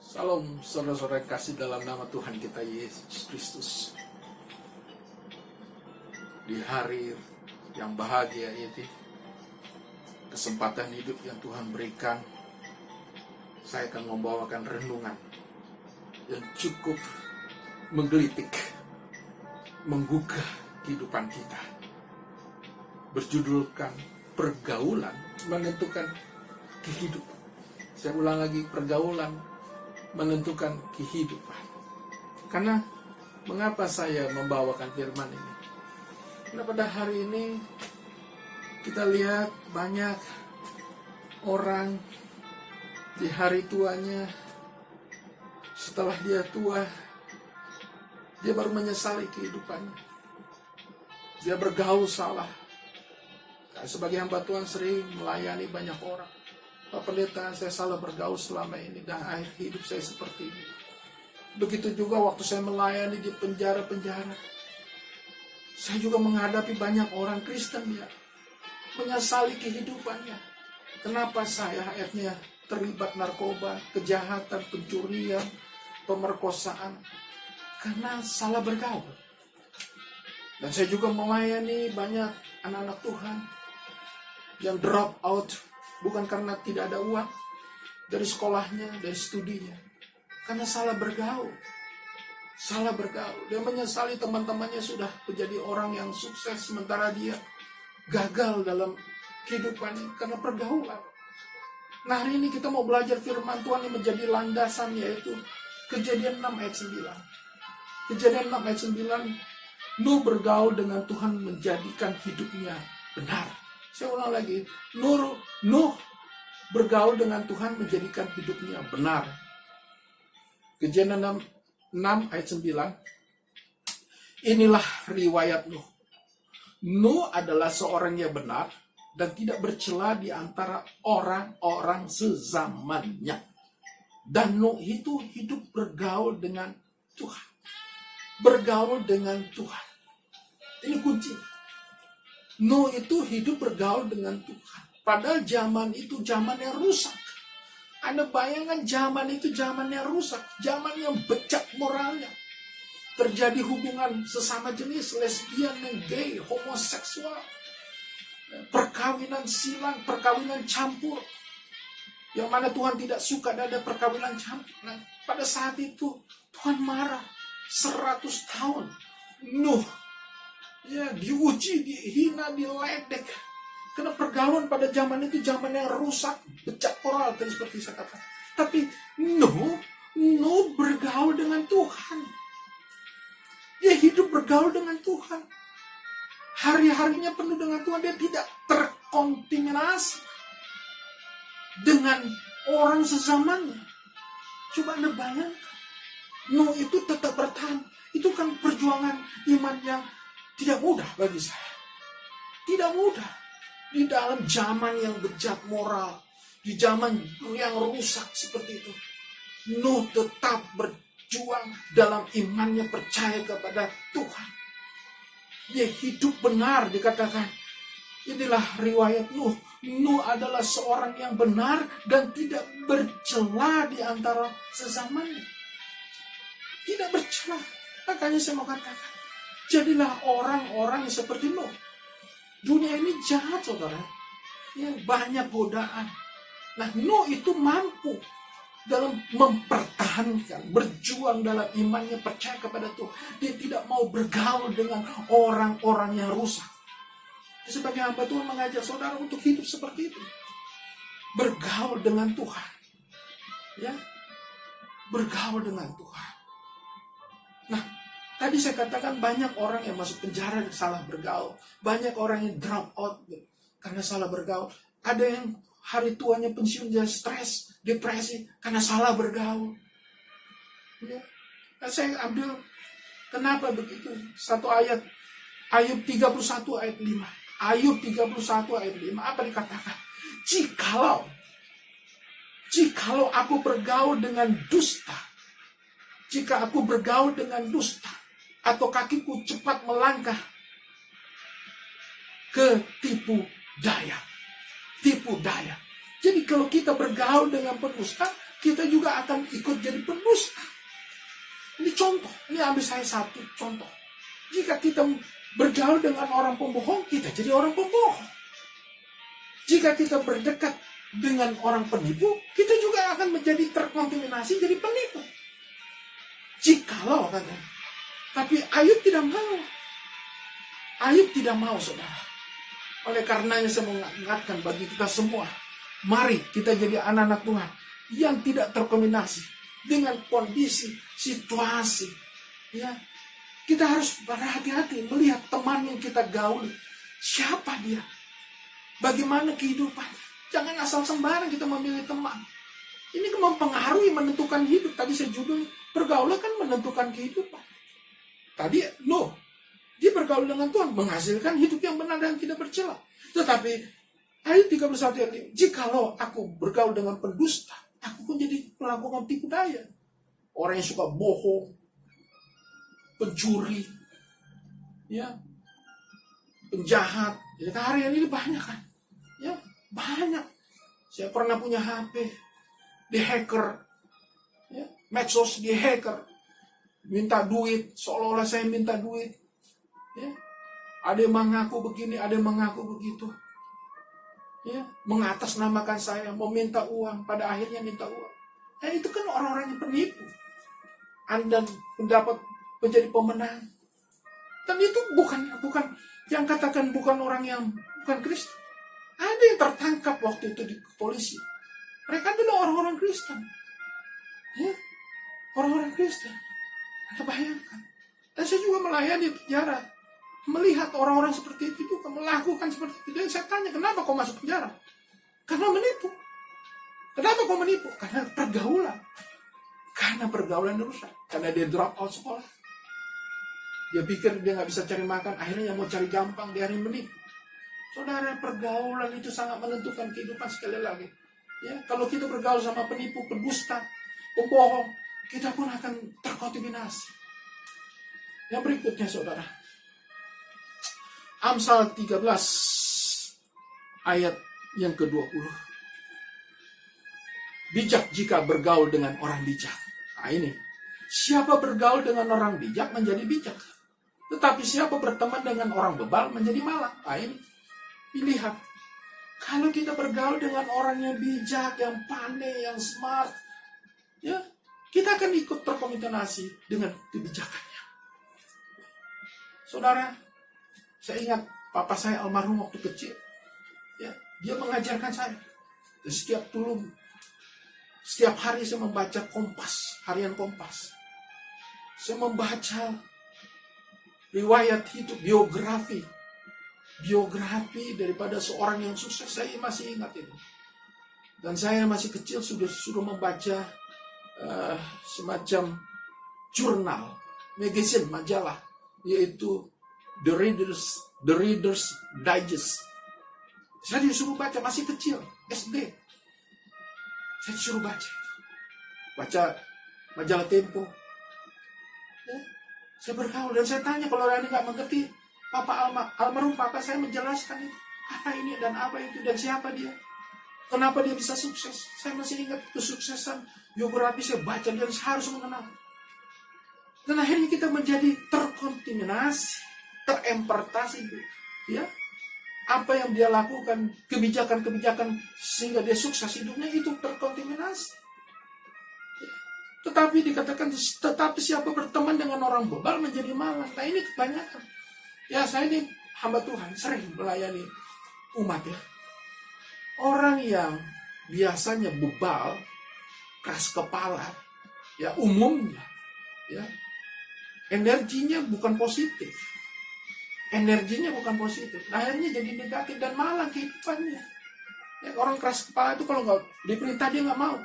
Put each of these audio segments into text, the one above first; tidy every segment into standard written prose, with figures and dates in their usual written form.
Salam saudara-saudara kasih dalam nama Tuhan kita Yesus Kristus. Di hari yang bahagia ini, kesempatan hidup yang Tuhan berikan, saya akan membawakan renungan yang cukup menggelitik, menggugah kehidupan kita. Berjudulkan pergaulan menentukan kehidupan. Saya ulang lagi, pergaulan menentukan kehidupan. Karena mengapa saya membawakan firman ini? Karena pada hari ini kita lihat banyak orang di hari tuanya, setelah dia tua, dia baru menyesali kehidupannya. Dia bergaul salah. Sebagai hamba Tuhan sering melayani banyak orang. Pak Pendeta, saya salah bergaul selama ini dan akhir hidup saya seperti ini. Begitu juga waktu saya melayani di penjara-penjara. Saya juga menghadapi banyak orang Kristen ya, menyesali kehidupannya. Kenapa saya akhirnya terlibat narkoba, kejahatan, pencurian, pemerkosaan? Karena salah bergaul. Dan saya juga melayani banyak anak-anak Tuhan yang drop out. Bukan karena tidak ada uang dari sekolahnya, dari studinya. Karena salah bergaul. Salah bergaul. Dia menyesali teman-temannya sudah menjadi orang yang sukses. Sementara dia gagal dalam kehidupannya karena pergaulan. Nah, hari ini kita mau belajar firman Tuhan yang menjadi landasan, yaitu Kejadian 6 ayat 9. Kejadian 6 ayat 9. Nuh bergaul dengan Tuhan menjadikan hidupnya benar. Saya ulang lagi, Nuh bergaul dengan Tuhan menjadikan hidupnya benar. Kejadian 6 ayat 9. Inilah riwayat Nuh. Nuh adalah seorang yang benar dan tidak bercela di antara orang-orang sezamannya. Dan Nuh itu hidup bergaul dengan Tuhan. Bergaul dengan Tuhan. Ini kunci. Nuh itu hidup bergaul dengan Tuhan. Padahal zaman itu zaman yang rusak. Anda bayangkan zaman itu zaman yang rusak. Zaman yang becak moralnya. Terjadi hubungan sesama jenis, lesbian dan gay, homoseksual. Perkawinan silang, perkawinan campur. Yang mana Tuhan tidak suka ada perkawinan campur. Nah, pada saat itu Tuhan marah. 100 tahun. Nuh diuji, dihina, diledek. Karena pergaulan pada zaman itu zaman yang rusak, becak moral tadi seperti saya katakan. Tapi Nuh bergaul dengan Tuhan. Dia hidup bergaul dengan Tuhan. Hari-harinya penuh dengan Tuhan. Dia tidak terkontaminasi dengan orang sezamannya. Coba Anda bayangkan. Nuh itu tetap bertahan. Itu kan perjuangan iman yang tidak mudah bagi saya. Tidak mudah. Di dalam zaman yang bejat moral. Di zaman yang rusak seperti itu. Nuh tetap berjuang dalam imannya, percaya kepada Tuhan. Dia hidup benar, dikatakan. Inilah riwayat Nuh. Nuh adalah seorang yang benar dan tidak bercela di antara sezamannya. Tidak bercela. Makanya saya mau katakan, jadilah orang-orang yang seperti Nuh. Dunia ini jahat, saudara. Ya, banyak godaan. Nah, Nuh itu mampu dalam mempertahankan, berjuang dalam imannya, percaya kepada Tuhan. Dia tidak mau bergaul dengan orang-orang yang rusak. Sebagai hamba Tuhan mengajak saudara untuk hidup seperti itu. Bergaul dengan Tuhan. Ya, bergaul dengan Tuhan. Nah, tadi saya katakan banyak orang yang masuk penjara dan salah bergaul. Banyak orang yang drop out karena salah bergaul. Ada yang hari tuanya pensiun, dia stres, depresi karena salah bergaul. Ya. Nah, saya ambil kenapa begitu? Satu ayat, Ayub 31 ayat 5. Ayub 31 ayat 5, apa dikatakan? Jikalau aku bergaul dengan dusta, jika aku bergaul dengan dusta, atau kakiku cepat melangkah ke tipu daya. Jadi kalau kita bergaul dengan pendusta, kita juga akan ikut jadi pendusta. Ini contoh, ini ambil saya satu contoh. Jika kita bergaul dengan orang pembohong, kita jadi orang pembohong. Jika kita berdekat dengan orang penipu, kita juga akan menjadi terkontaminasi jadi penipu. Jikalau katanya. Tapi Ayub tidak mau. Ayub tidak mau, saudara. Oleh karenanya saya mengingatkan bagi kita semua, mari kita jadi anak-anak Tuhan yang tidak terkontaminasi dengan kondisi, situasi. Ya, kita harus berhati-hati melihat teman yang kita gauli. Siapa dia? Bagaimana kehidupannya? Jangan asal sembarang kita memilih teman. Ini mempengaruhi, menentukan hidup. Tadi saya judul, pergaulan kan menentukan kehidupan. Tadi, dia bergaul dengan Tuhan, menghasilkan hidup yang benar dan tidak bercela. Tetapi, ayat 31 ayat 5, jikalau aku bergaul dengan pendusta, aku pun jadi melakukan tipu daya. Orang yang suka bohong, pencuri, ya, penjahat. Jadi harian ini banyak kan? Ya, banyak. Saya pernah punya HP, dihacker, ya, medsos dihacker, minta duit, seolah-olah saya minta duit. Ya, ada yang mengaku begini, ada yang mengaku begitu. Ya, mengatasnamakan saya, meminta uang, pada akhirnya minta uang. Nah, itu kan orang-orang yang penipu. Anda mendapat menjadi pemenang. Dan itu bukan yang katakan bukan orang yang bukan Kristen. Ada yang tertangkap waktu itu di polisi. Mereka adalah orang-orang Kristen. Ya, orang-orang Kristen. Anda bayangkan. Dan saya juga melayani penjara. Melihat orang-orang seperti itu juga melakukan seperti itu. Dan saya tanya, kenapa kau masuk penjara? Karena menipu. Kenapa kau menipu? Karena pergaulan. Karena pergaulan rusak. Karena dia drop out sekolah. Dia pikir dia nggak bisa cari makan. Akhirnya mau cari gampang, dia hari menipu. Saudara, pergaulan itu sangat menentukan kehidupan sekali lagi. Ya, kalau kita bergaul sama penipu, pendusta, pembohong, kita pun akan terkontaminasi. Yang berikutnya, saudara. Amsal 13 ayat yang ke-20. Bijak jika bergaul dengan orang bijak. Nah ini, siapa bergaul dengan orang bijak menjadi bijak. Tetapi siapa berteman dengan orang bebal menjadi malang. Nah ini, dilihat. Kalau kita bergaul dengan orang yang bijak, yang pandai, yang smart, ya, kita akan ikut terkontaminasi dengan kebijakannya. Saudara, saya ingat papa saya almarhum waktu kecil. Ya, dia mengajarkan saya. Dan setiap hari saya membaca Kompas, harian Kompas. Saya membaca riwayat hidup, biografi daripada seorang yang sukses. Saya masih ingat itu. Dan saya masih kecil sudah membaca semacam jurnal, magazine, majalah, yaitu The Reader's Digest. Saya disuruh baca, masih kecil, SD. Saya disuruh baca itu. Baca majalah Tempo. Ya, saya bergaul dan saya tanya, kalau orang ini nggak mengerti, almarhum papa saya menjelaskan itu. Apa ini dan apa itu dan siapa dia. Kenapa dia bisa sukses. Saya masih ingat kesuksesan biografi, saya baca dan saya harus mengenal. Dan akhirnya kita menjadi terkontaminasi, terempartasi. Ya, apa yang dia lakukan, kebijakan-kebijakan sehingga dia sukses hidupnya itu terkontaminasi. Ya. Tetapi dikatakan, tetapi siapa berteman dengan orang bebal menjadi malang. Nah ini kebanyakan. Ya, saya ini hamba Tuhan, sering melayani umat ya. Orang yang biasanya bebal, keras kepala, ya umumnya, ya energinya bukan positif. Nah, akhirnya jadi negatif dan malang kehidupannya. Ya, orang keras kepala itu kalau nggak diperintah dia nggak mau.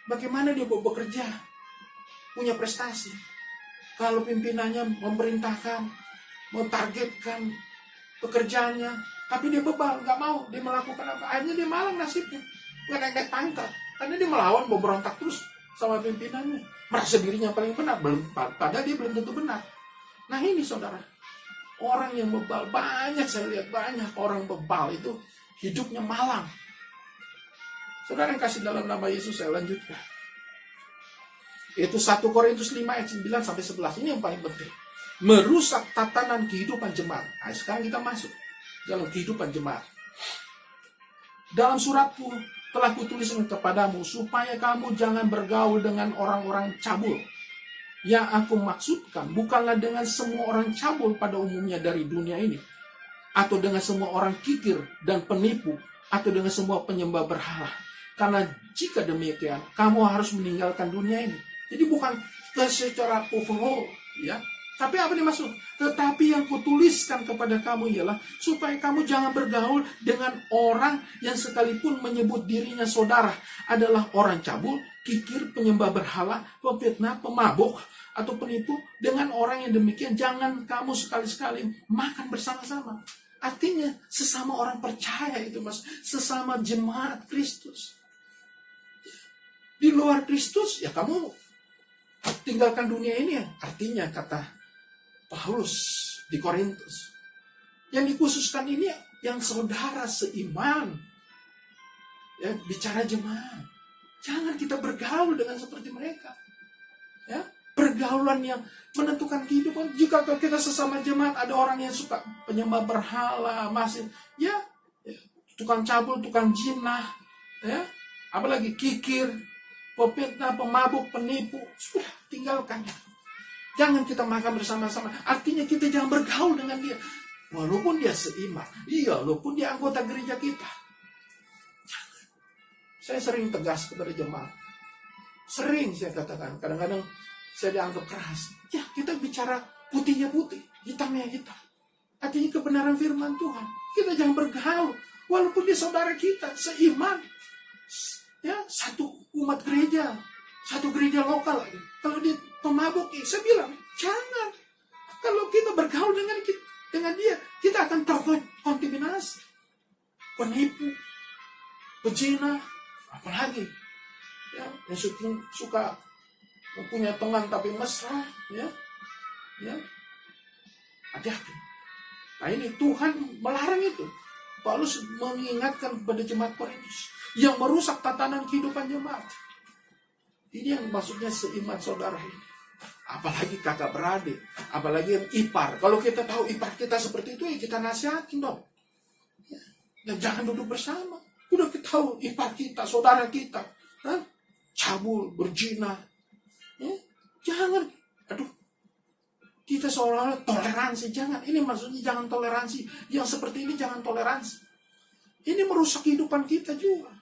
Bagaimana dia bekerja, punya prestasi? Kalau pimpinannya memerintahkan, mentargetkan pekerjaannya, tapi dia bebal, nggak mau, dia melakukan apa? Akhirnya dia malang nasibnya, nggak naik pangkat, karena dia melawan, berontak terus sama pimpinannya, merasa dirinya paling benar, padahal dia belum tentu benar. Nah ini saudara, orang yang bebal banyak, saya lihat banyak orang bebal itu hidupnya malang. Saudara yang kasih dalam nama Yesus, saya lanjutkan. Itu 1 Korintus 5 ayat 9 sampai 11. Ini yang paling penting. Merusak tatanan kehidupan jemaat. Nah, sekarang kita masuk dalam kehidupan jemaat. Dalam suratku telah kutuliskan kepadamu supaya kamu jangan bergaul dengan orang-orang cabul. Yang aku maksudkan bukanlah dengan semua orang cabul pada umumnya dari dunia ini, atau dengan semua orang kikir dan penipu, atau dengan semua penyembah berhala. Karena jika demikian, kamu harus meninggalkan dunia ini. Jadi bukan secara overall, ya. Tapi apa dimaksud? Tetapi yang kutuliskan kepada kamu ialah supaya kamu jangan bergaul dengan orang yang sekalipun menyebut dirinya saudara adalah orang cabul, kikir, penyembah berhala, pemfitnah, pemabuk, atau penipu. Dengan orang yang demikian jangan kamu sekali-sekali makan bersama-sama. Artinya sesama orang percaya itu, Mas, sesama jemaat Kristus. Di luar Kristus ya kamu tinggalkan dunia ini. Artinya kata Paulus di Korintus, yang dikhususkan ini yang saudara seiman. Ya, bicara jemaat. Jangan kita bergaul dengan seperti mereka. Ya, pergaulan yang menentukan kehidupan. Jika kita sesama jemaat ada orang yang suka penyembah berhala, masih ya tukang cabul, tukang jinah, ya, apalagi kikir, pemfitnah, pemabuk, penipu, sudah tinggalkan. Jangan kita makan bersama-sama. Artinya kita jangan bergaul dengan dia. Walaupun dia seiman. Iya, walaupun dia anggota gereja kita. Jangan. Saya sering tegas kepada jemaat. Sering saya katakan. Kadang-kadang saya dianggap keras. Ya, kita bicara putihnya putih, hitamnya hitam. Artinya kebenaran firman Tuhan. Kita jangan bergaul. Walaupun dia saudara kita, seiman. Ya, satu umat gereja. Satu gereja lokal. Kalau dia pemabuk, saya bilang, jangan. Kalau kita bergaul dengan dia, kita akan terkontaminasi. Penipu, pezina, apalagi ya, yang suka mempunyai teman tapi mesra, ya, hati-hati. Nah ini Tuhan melarang itu. Paulus mengingatkan kepada jemaat Korintus yang merusak tatanan kehidupan jemaat. Ini yang maksudnya seiman saudara ini. Apalagi kakak beradik, apalagi yang ipar. Kalau kita tahu ipar kita seperti itu, ya kita nasihatin dong. Ya, jangan duduk bersama. Udah kita tahu ipar kita, saudara kita, cabul, berzina. Ya, jangan. Aduh, kita seolah-olah toleransi. Jangan. Ini maksudnya jangan toleransi. Yang seperti ini jangan toleransi. Ini merusak kehidupan kita juga.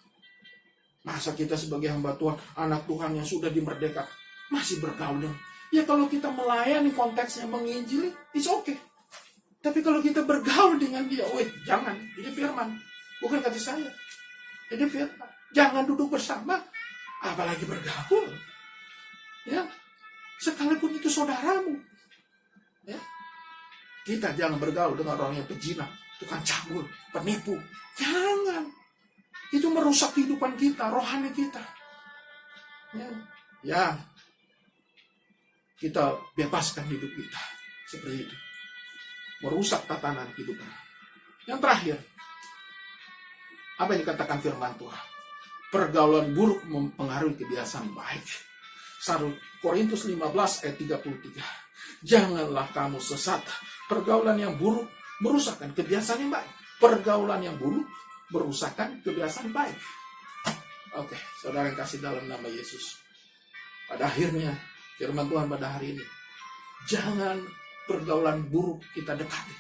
Masa kita sebagai hamba Tuhan, anak Tuhan yang sudah dimerdekakan, masih bergaul dengan. Ya kalau kita melayani konteksnya menginjili, it's okay. Tapi kalau kita bergaul dengan dia, jangan. Ini firman. Bukan kata saya. Ini firman. Jangan duduk bersama, apalagi bergaul. Ya, sekalipun itu saudaramu. Ya, kita jangan bergaul dengan orang yang pezina, tukang cabul, penipu. Jangan. Itu merusak kehidupan kita, rohani kita. Ya, kita bebaskan hidup kita seperti itu. Merusak tatanan kehidupan. Yang terakhir, apa yang dikatakan firman Tuhan? Pergaulan buruk mempengaruhi kebiasaan baik. 1 Korintus 15 ayat 33. Janganlah kamu sesat. Pergaulan yang buruk merusakkan kebiasaan yang baik. Pergaulan yang buruk merusakkan kebiasaan baik. Oke, saudara yang kasih dalam nama Yesus. Pada akhirnya, firman Tuhan pada hari ini, jangan pergaulan buruk kita dekati.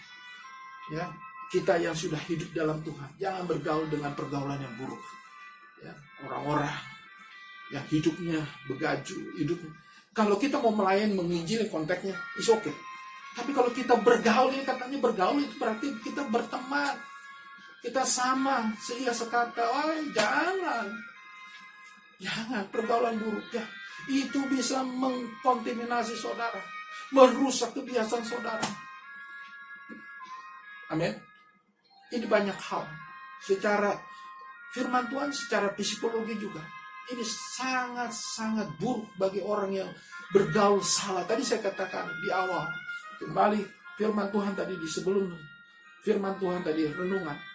Ya, kita yang sudah hidup dalam Tuhan, jangan bergaul dengan pergaulan yang buruk. Ya, orang-orang yang hidupnya begaju, hidupnya. Kalau kita mau melayani menginjili konteksnya, is okay. Tapi kalau kita bergaul, ini katanya bergaul itu berarti kita berteman. Kita sama, seia sekata. Jangan. Jangan, pergaulan buruk ya. Itu bisa mengkontaminasi saudara. Merusak kebiasaan saudara. Amin. Ini banyak hal. Secara firman Tuhan, secara psikologi juga. Ini sangat-sangat buruk bagi orang yang bergaul salah. Tadi saya katakan di awal. Kembali firman Tuhan tadi di sebelum firman Tuhan tadi renungan.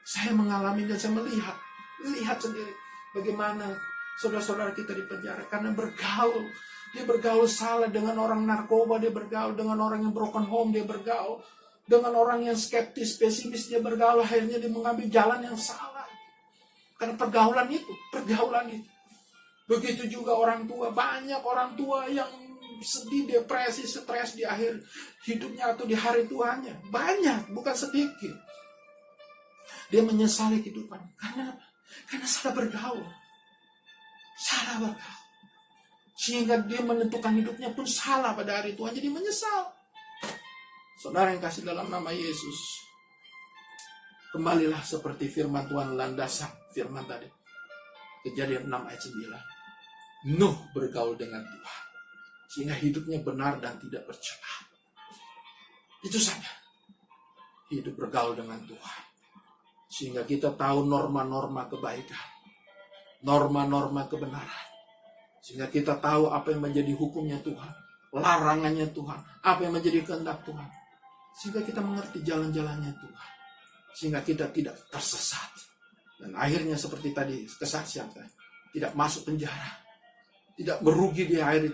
Saya mengalami dan saya melihat sendiri. Bagaimana saudara-saudara kita di penjara? Karena bergaul. Dia bergaul salah dengan orang narkoba, dia bergaul dengan orang yang broken home, dia bergaul dengan orang yang skeptis, pesimis, dia bergaul, akhirnya dia mengambil jalan yang salah. Karena pergaulan itu. Begitu juga orang tua, banyak orang tua yang sedih, depresi, stres di akhir hidupnya atau di hari tuanya. Banyak, bukan sedikit. Dia menyesali kehidupan. Karena apa? Karena salah bergaul. Sehingga dia menentukan hidupnya pun salah pada hari tua, jadi menyesal. Saudara yang kasih dalam nama Yesus, kembalilah seperti firman Tuhan, landasan firman tadi. Kejadian 6 ayat 9. Nuh bergaul dengan Tuhan, sehingga hidupnya benar dan tidak bercela. Itu saja. Hidup bergaul dengan Tuhan. Sehingga kita tahu norma-norma kebaikan, norma-norma kebenaran. Sehingga kita tahu apa yang menjadi hukumnya Tuhan, larangannya Tuhan, apa yang menjadi kehendak Tuhan. Sehingga kita mengerti jalan-jalannya Tuhan. Sehingga kita tidak tersesat. Dan akhirnya seperti tadi kesaksian saya, tidak masuk penjara, tidak merugi di hari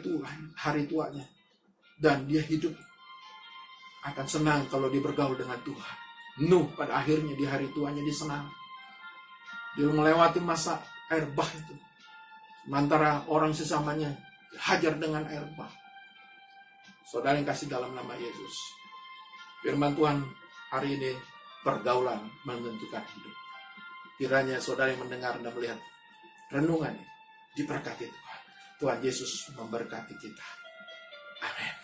tuanya. Dan dia hidup akan senang kalau dia bergaul dengan Tuhan. Nuh pada akhirnya di hari tuanya dia senang. Dia melewati masa air bah itu. Sementara orang sesamanya hajar dengan air bah. Saudara yang kasih dalam nama Yesus, firman Tuhan hari ini, pergaulan menentukan hidup. Kiranya saudara yang mendengar dan melihat renungan ini diberkati Tuhan. Tuhan Yesus memberkati kita. Amin.